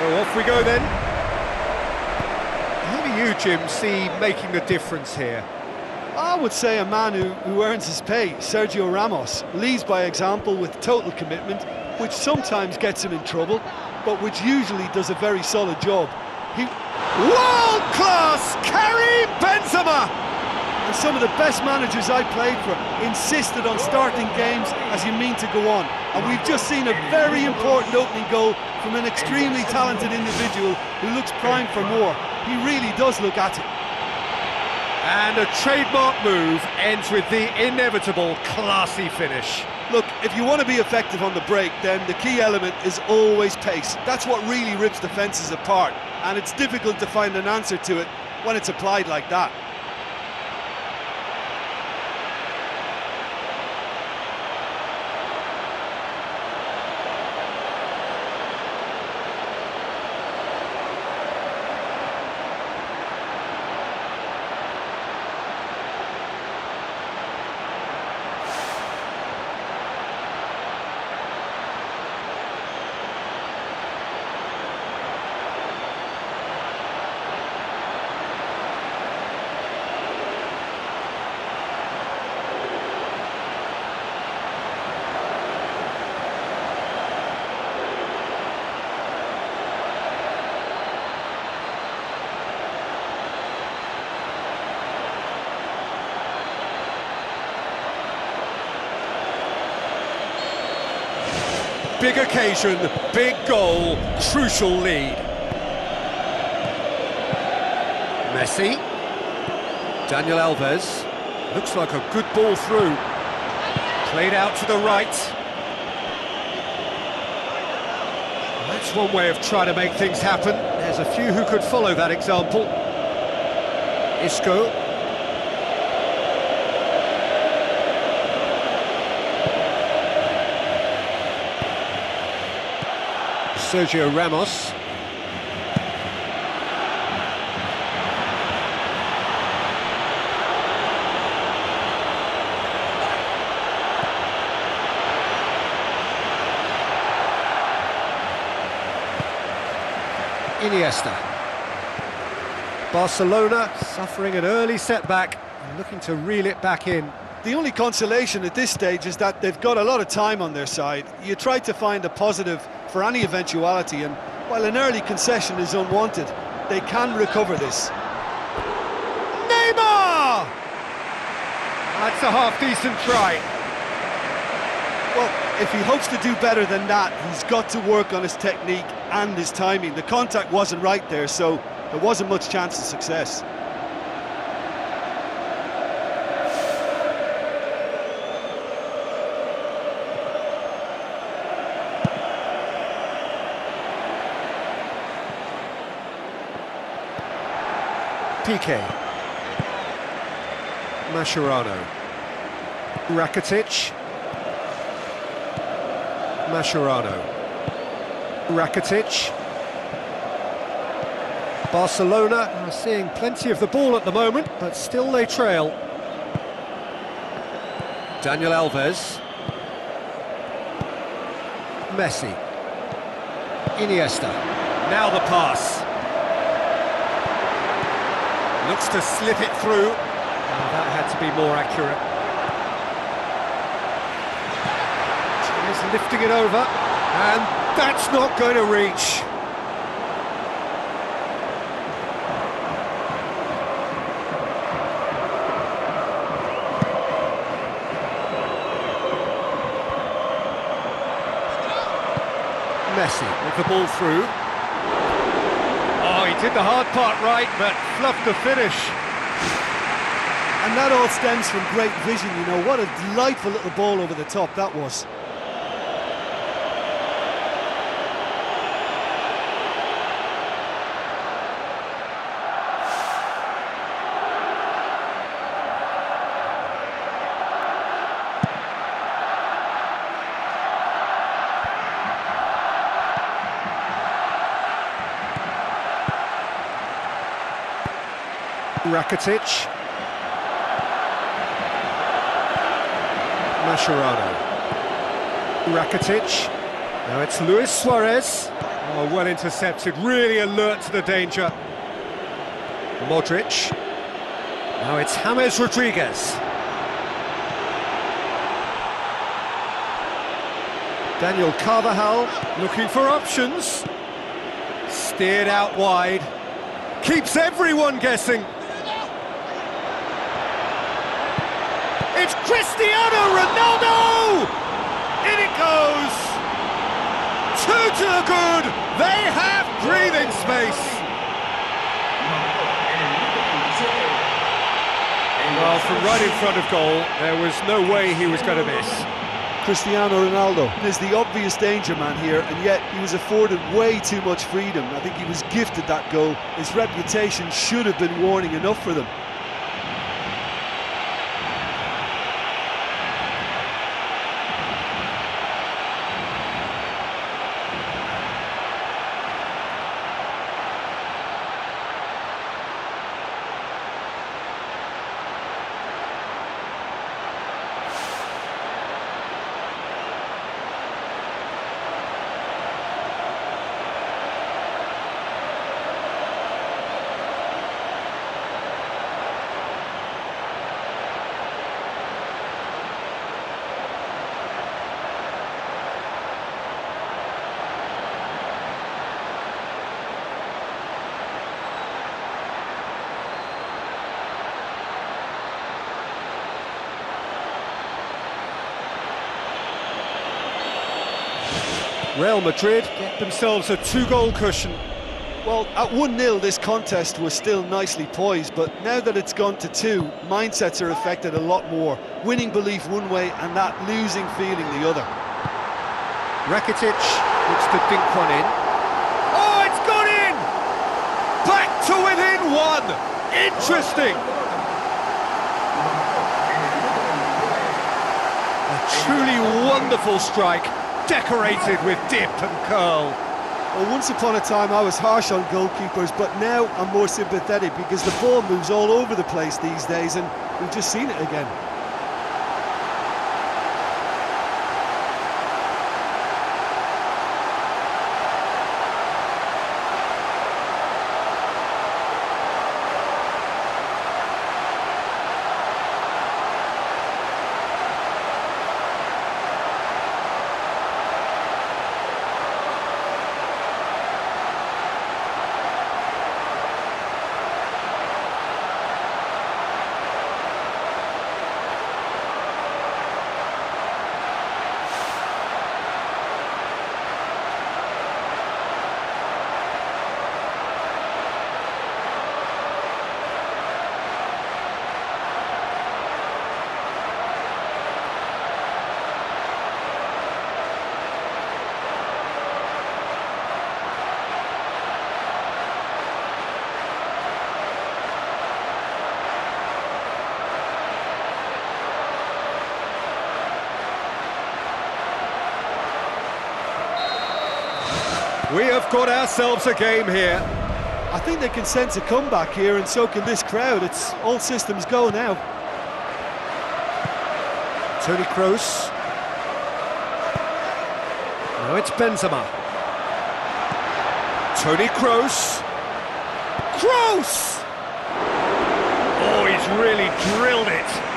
So off we go then. Who do you, Jim, see making the difference here? I would say a man who earns his pay, Sergio Ramos, leads by example with total commitment, which sometimes gets him in trouble, but which usually does a very solid job. World-class Karim Benzema! And some of the best managers I played for insisted on starting games as you mean to go on. And we've just seen a very important opening goal from an extremely talented individual who looks primed for more. He really does look at it. And a trademark move ends with the inevitable classy finish. Look, if you want to be effective on the break, then the key element is always pace. That's what really rips defences apart, and it's difficult to find an answer to it when it's applied like that. Big occasion, big goal, crucial lead. Messi. Daniel Alves. Looks like a good ball through. Played out to the right. That's one way of trying to make things happen. There's a few who could follow that example. Isco. Sergio Ramos. Iniesta. Barcelona suffering an early setback and looking to reel it back in. The only consolation at this stage is that they've got a lot of time on their side. You try to find a positive for any eventuality, and while an early concession is unwanted, they can recover this. Neymar! That's a half-decent try. Well, if he hopes to do better than that, he's got to work on his technique and his timing. The contact wasn't right there, so there wasn't much chance of success. Piqué. Mascherano. Rakitic. Mascherano. Rakitic. Barcelona are seeing plenty of the ball at the moment, but still they trail. Daniel Alves. Messi. Iniesta. Now the pass. Looks to slip it through. Oh, that had to be more accurate. He's lifting it over, and that's not going to reach. Messi with the ball through. Oh, he did the hard part right, but fluffed the finish. And that all stems from great vision, you know. What a delightful little ball over the top that was. Rakitic. Mascherano. Rakitic. Now it's Luis Suarez. Oh, well intercepted, really alert to the danger. Modric. Now it's James Rodriguez. Daniel Carvajal looking for options. Steered out wide. Keeps everyone guessing. It's Cristiano Ronaldo! In it goes! Two to the good! They have breathing space! Well, from right in front of goal, there was no way he was going to miss. Cristiano Ronaldo is the obvious danger man here, and yet he was afforded way too much freedom. I think he was gifted that goal. His reputation should have been warning enough for them. Real Madrid get themselves a two-goal cushion. Well, at 1-0 this contest was still nicely poised, but now that it's gone to 2, mindsets are affected a lot more. Winning belief one way and that losing feeling the other. Rakitic looks to dink one in. Oh, it's gone in! Back to within one! Interesting! A truly wonderful strike, decorated with dip and curl. Well, once upon a time I was harsh on goalkeepers, but now I'm more sympathetic because the ball moves all over the place these days, and we've just seen it again. We have got ourselves a game here. I think they can sense a comeback here, and so can this crowd. It's all systems go now. Toni Kroos. Now it's Benzema. Toni Kroos. Kroos! Oh, he's really drilled it.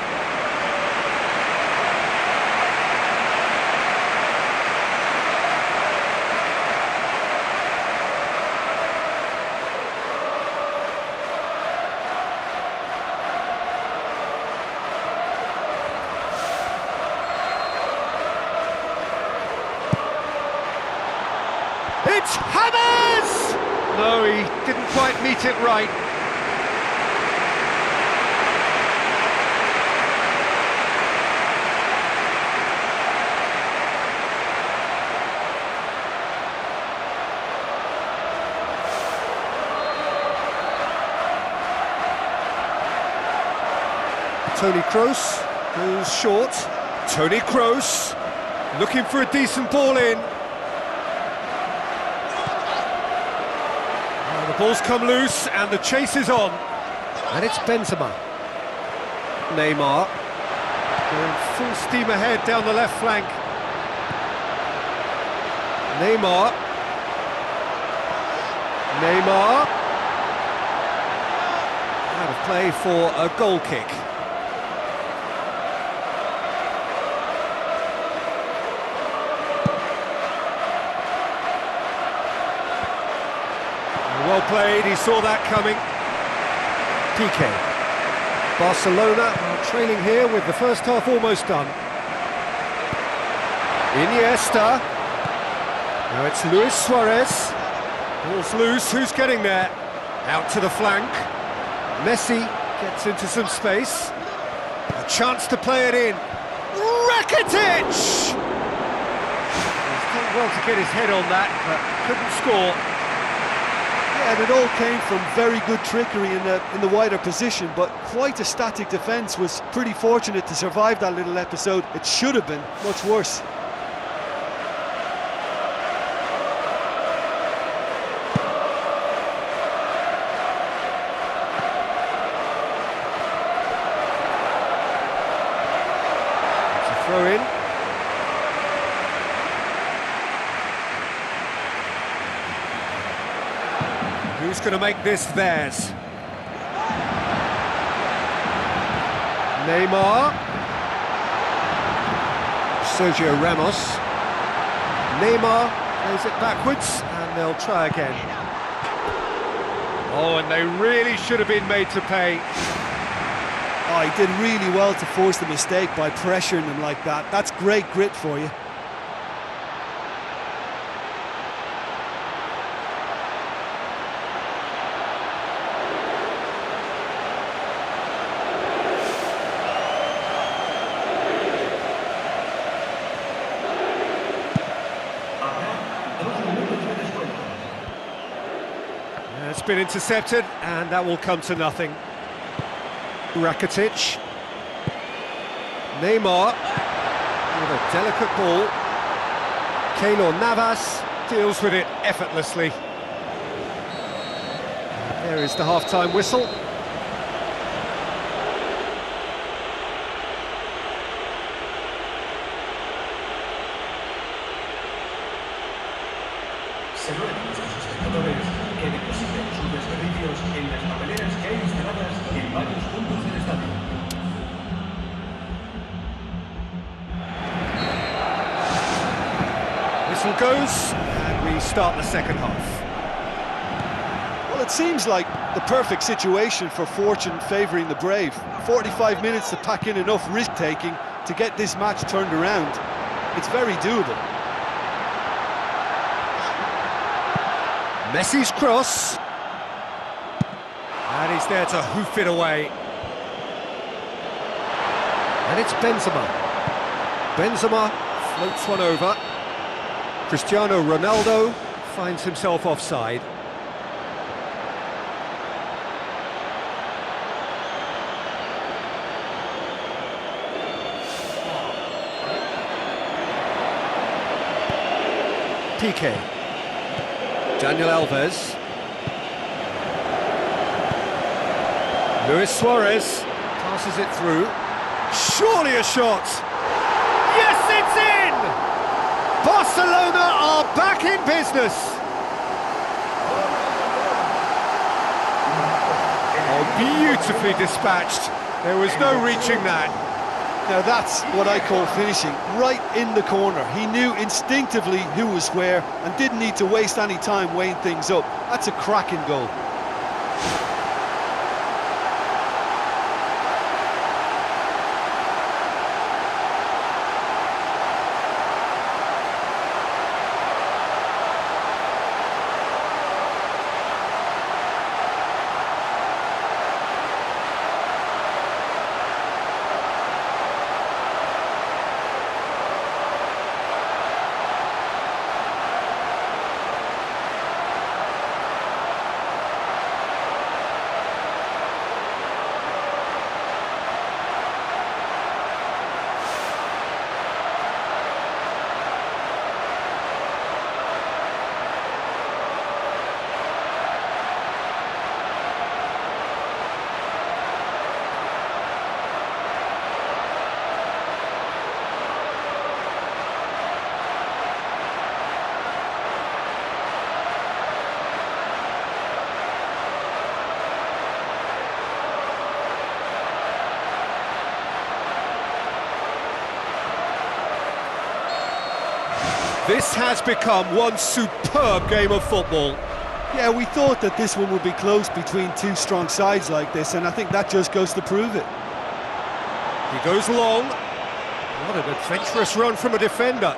It's James! No, he didn't quite meet it right. Toni Kroos goes short. Toni Kroos looking for a decent ball in. The ball's come loose and the chase is on. And it's Benzema. Neymar going full steam ahead down the left flank. Neymar. Neymar. Out of play for a goal kick. Well played, he saw that coming. PK. Barcelona are trailing here with the first half almost done. Iniesta. Now it's Luis Suarez. Ball's loose, who's getting there? Out to the flank. Messi gets into some space. A chance to play it in. Rakitic! He's done well to get his head on that, but couldn't score. Yeah, and it all came from very good trickery in the wider position, but quite a static defence. Was pretty fortunate to survive that little episode. It should have been much worse. Throw in. Who's going to make this theirs? Neymar. Sergio Ramos. Neymar plays it backwards and they'll try again. Oh, and they really should have been made to pay. Oh, he did really well to force the mistake by pressuring them like that. That's great grit for you. It's been intercepted and that will come to nothing. Rakitic. Neymar with a delicate ball. Keylor Navas deals with it effortlessly. There is the half-time whistle. Que depositen sus desperdicios en las papeleras que hay instaladas en varios puntos del estadio. Whistle goes, and we start the second half. Well, it seems like the perfect situation for fortune favouring the brave. 45 minutes to pack in enough risk-taking to get this match turned around. It's very doable. Messi's cross. And he's there to hoof it away. And it's Benzema. Benzema floats one over. Cristiano Ronaldo finds himself offside. PK. Daniel Alves. Luis Suarez passes it through. Surely a shot. Yes, it's in! Barcelona are back in business. Oh, beautifully dispatched. There was no reaching that. Now that's what I call finishing, right in the corner. He knew instinctively who was where and didn't need to waste any time weighing things up. That's a cracking goal. This has become one superb game of football. Yeah, we thought that this one would be close between two strong sides like this, and I think that just goes to prove it. He goes long. What an adventurous run from a defender.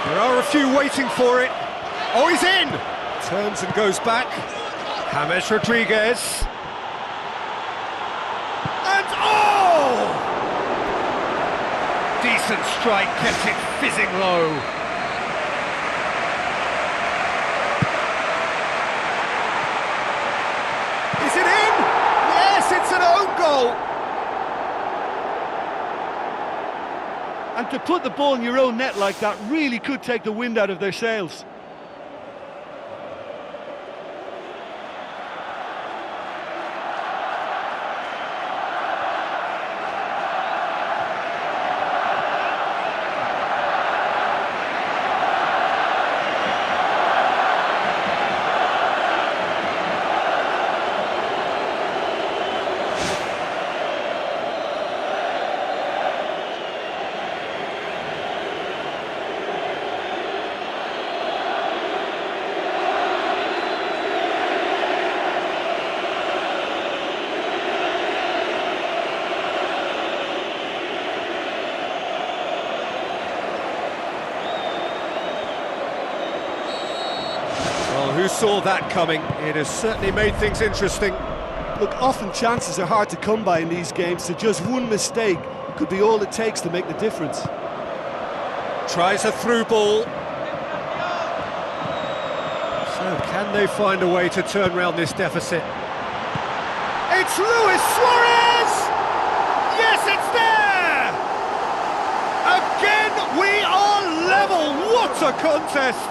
There are a few waiting for it. Oh, he's in! Turns and goes back. James Rodriguez. And oh! Decent strike, kept it fizzing low. Is it in? Yes, it's an own goal. And to put the ball in your own net like that really could take the wind out of their sails. Who saw that coming? It has certainly made things interesting. Look, often chances are hard to come by in these games, so just one mistake could be all it takes to make the difference. Tries a through ball. So can they find a way to turn around this deficit? It's Luis Suarez! Yes, it's there! Again, we are level. What a contest!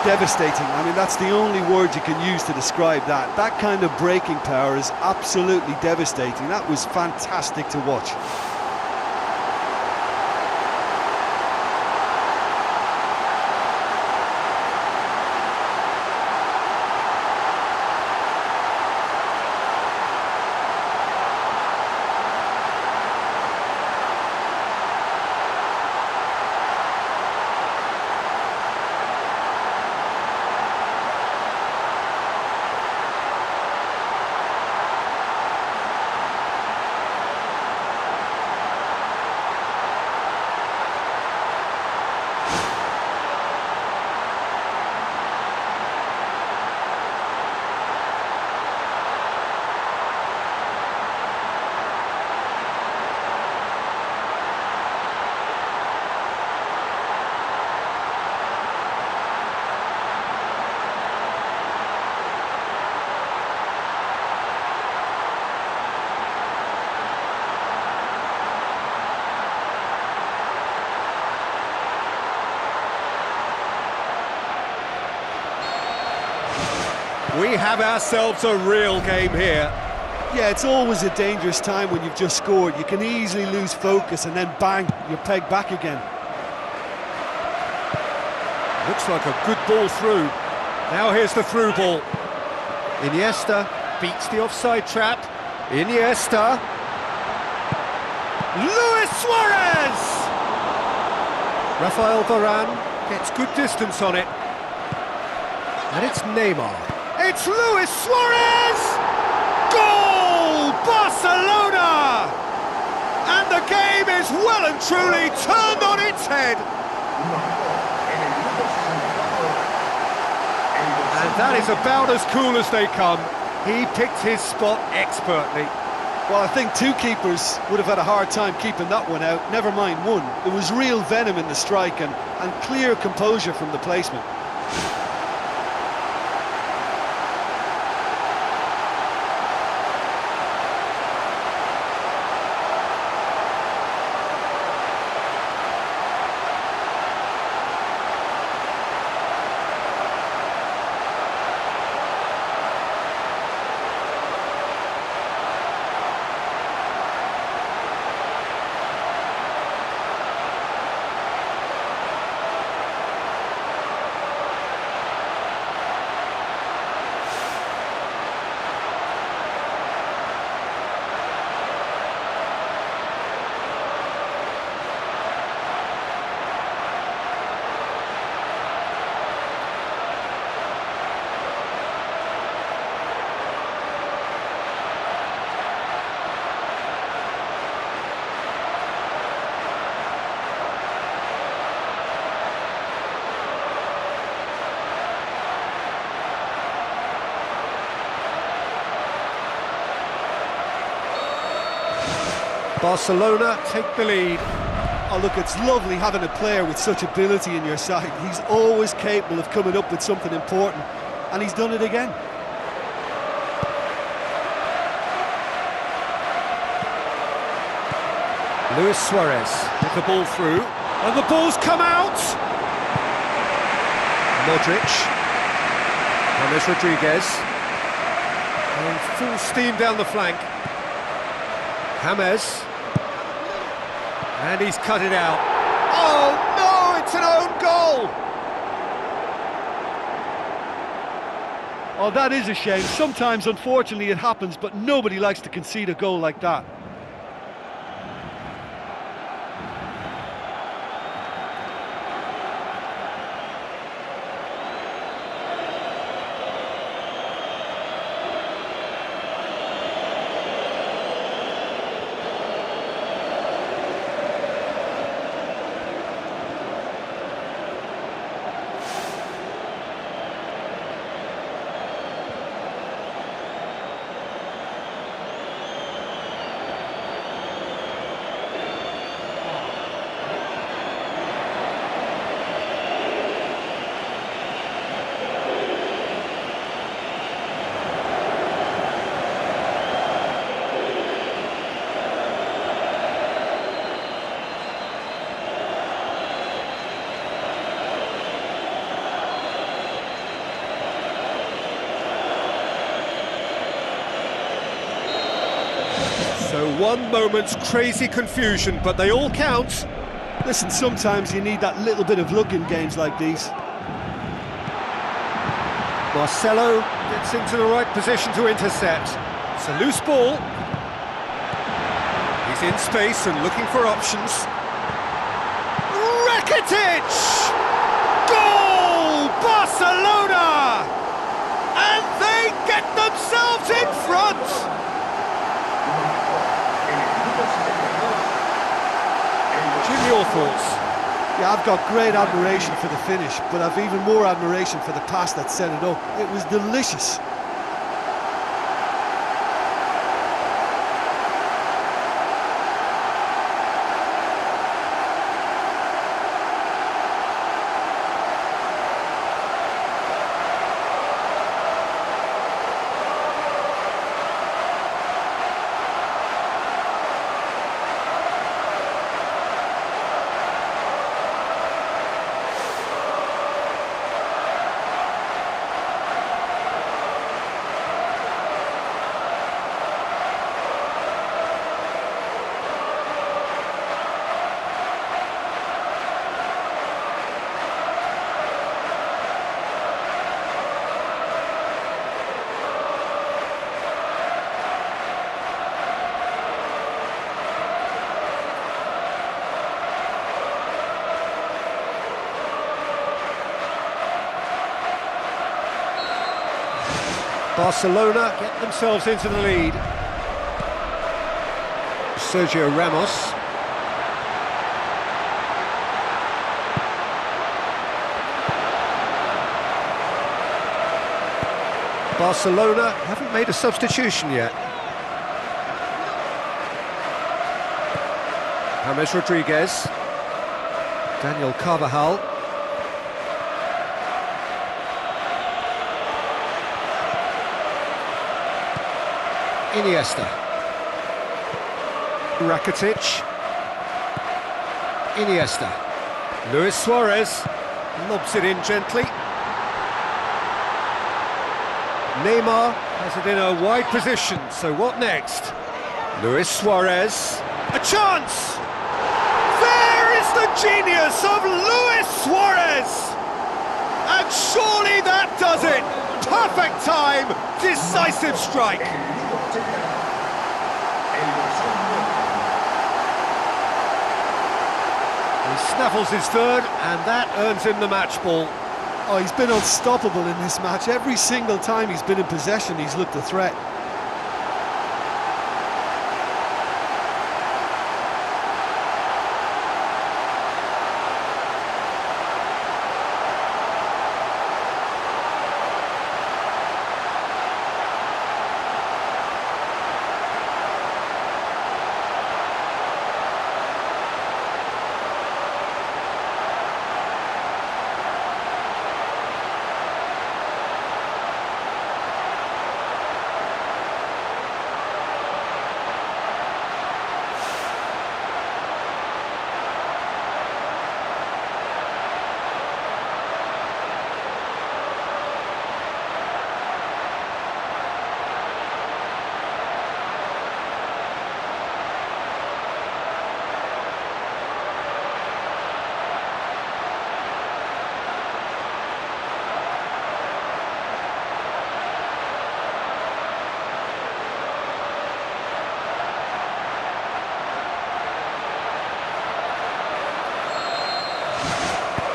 Devastating. I mean, that's the only word you can use to describe that. That kind of breaking power is absolutely devastating. That was fantastic to watch. We have ourselves a real game here. Yeah, it's always a dangerous time when you've just scored. You can easily lose focus and then bang, you're pegged back again. Looks like a good ball through. Now here's the through ball. Iniesta beats the offside trap. Iniesta. Luis Suarez! Rafael Varane gets good distance on it. And it's Neymar. It's Luis Suarez! Goal! Barcelona! And the game is well and truly turned on its head. And that is about as cool as they come. He picked his spot expertly. Well, I think two keepers would have had a hard time keeping that one out, never mind one. There was real venom in the strike and clear composure from the placement. Barcelona take the lead. Oh look, it's lovely having a player with such ability in your side. He's always capable of coming up with something important, and he's done it again. Luis Suarez with the ball through, and the ball's come out! Modric, James Rodriguez, going full steam down the flank. James, and he's cut it out. Oh no, it's an own goal! Oh, that is a shame. Sometimes, unfortunately, it happens, but nobody likes to concede a goal like that. So one moment's crazy confusion, but they all count. Listen, sometimes you need that little bit of luck in games like these. Marcelo gets into the right position to intercept. It's a loose ball. He's in space and looking for options. Rakitic! Goal! Barcelona! And they get themselves in front! Jim, your thoughts? Yeah, I've got great admiration for the finish, but I've even more admiration for the pass that set it up. It was delicious. Barcelona get themselves into the lead. Sergio Ramos. Barcelona haven't made a substitution yet. James Rodriguez. Daniel Carvajal. Iniesta. Rakitic. Iniesta. Luis Suarez lobs it in gently. Neymar has it in a wide position, so what next? Luis Suarez. A chance! There is the genius of Luis Suarez! And surely that does it! Perfect time, decisive strike! He snaffles his third, and that earns him the match ball. Oh, he's been unstoppable in this match. Every single time he's been in possession, he's looked a threat.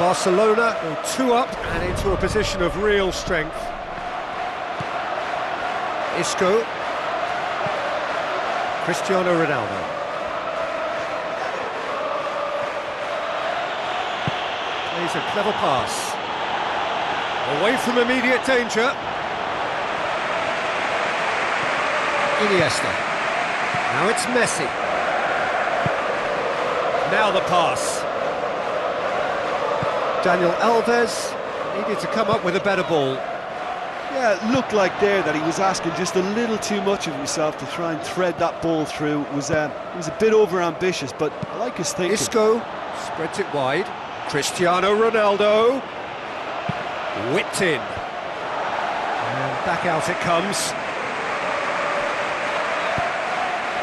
Barcelona go 2 up and into a position of real strength. Isco. Cristiano Ronaldo. Plays a clever pass. Away from immediate danger. Iniesta. Now it's Messi. Now the pass. Daniel Alves needed to come up with a better ball. Yeah, it looked like there that he was asking just a little too much of himself to try and thread that ball through. It was a bit over-ambitious, but I like his thinking. Isco spreads it wide. Cristiano Ronaldo. Whipped in. And back out it comes.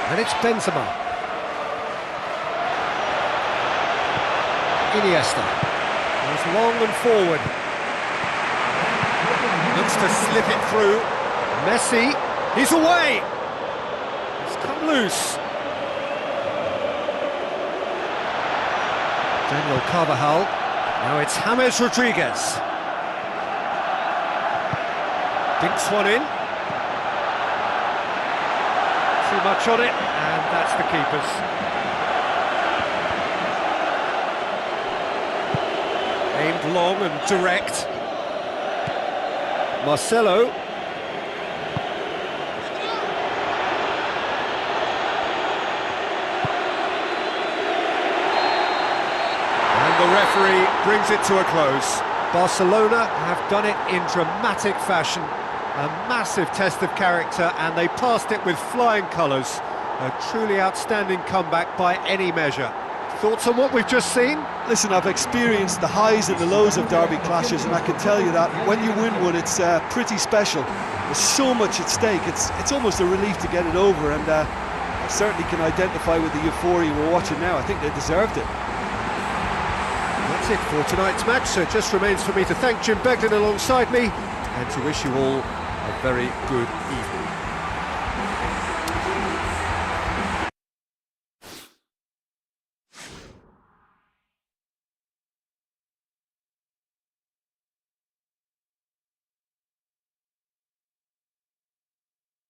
And it's Benzema. Iniesta. Goes long and forward. Looks to slip it through. Messi. He's away. It's come loose. Daniel Carvajal. Now it's James Rodriguez. Dinks one in. Too much on it, and that's the keeper's. Aimed long and direct. Marcelo. And the referee brings it to a close. Barcelona have done it in dramatic fashion. A massive test of character, and they passed it with flying colours. A truly outstanding comeback by any measure. Thoughts on what we've just seen? Listen, I've experienced the highs and the lows of derby clashes, and I can tell you that when you win one, it's pretty special. There's so much at stake. It's almost a relief to get it over, and I certainly can identify with the euphoria we're watching now. I think they deserved it. That's it for tonight's match, so it just remains for me to thank Jim Begden alongside me and to wish you all a very good evening.